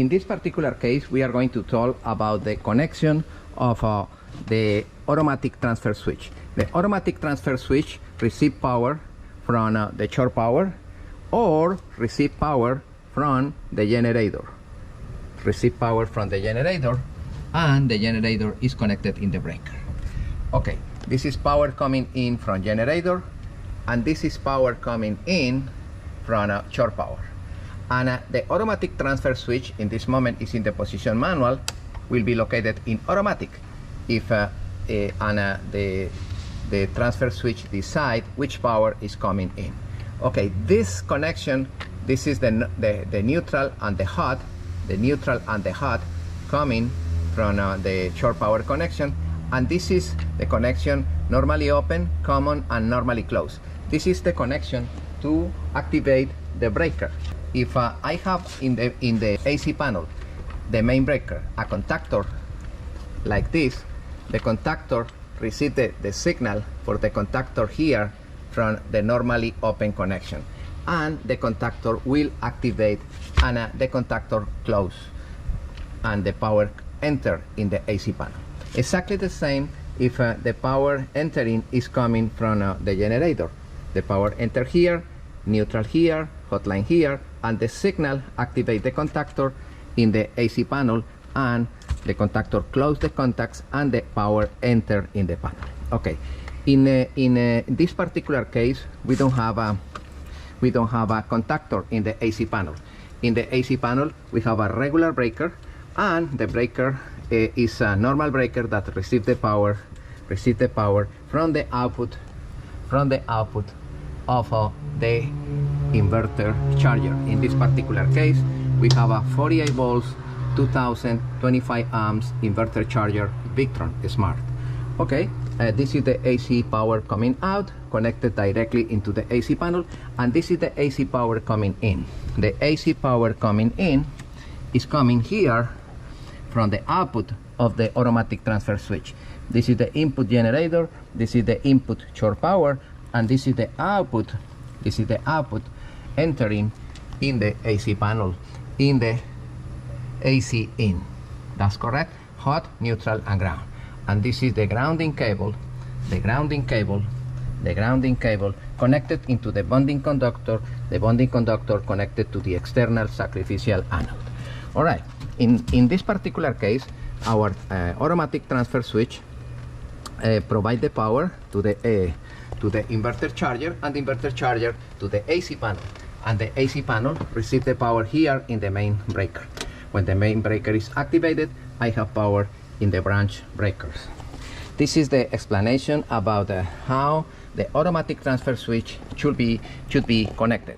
in this particular case, we are going to talk about the connection of the automatic transfer switch. The automatic transfer switch receives power from the shore power or receive power from the generator. Receive power from the generator, and the generator is connected in the breaker. Okay, this is power coming in from generator, and this is power coming in from shore power. And the automatic transfer switch in this moment is in the position manual, will be located in automatic if the transfer switch decide which power is coming in. Okay, this connection, this is the neutral and the hot, coming from the shore power connection, and this is the connection normally open, common, and normally closed. This is the connection to activate the breaker. If I have in the AC panel, the main breaker, a contactor like this, the contactor receives the signal for the contactor here from the normally open connection, and the contactor will activate and the contactor close, and the power enter in the AC panel. Exactly the same if the power entering is coming from the generator. The power enter here, neutral here, hotline here, and the signal activate the contactor in the AC panel, and the contactor close the contacts, and the power enter in the panel. Okay, in this particular case, we don't have a contactor in the AC panel. In the AC panel, we have a regular breaker, and the breaker is a normal breaker that receives the power from the output of the inverter charger. In this particular case, we have a 48 volts 2025 amps inverter charger Victron Smart. Okay, this is the AC power coming out, connected directly into the AC panel, and this is the AC power coming in. The AC power coming in is coming here from the output of the automatic transfer switch. This is the input generator, this is the input shore power, and this is the output. This is the output entering in the AC panel, in the AC in. That's correct. Hot, neutral, and ground. And this is the grounding cable, connected into the bonding conductor, connected to the external sacrificial anode. All right, in this particular case, our automatic transfer switch provide the power to the inverter charger, and the inverter charger to the AC panel, and the AC panel receive the power here in the main breaker. When the main breaker is activated, I have power in the branch breakers. This is the explanation about how the automatic transfer switch should be connected.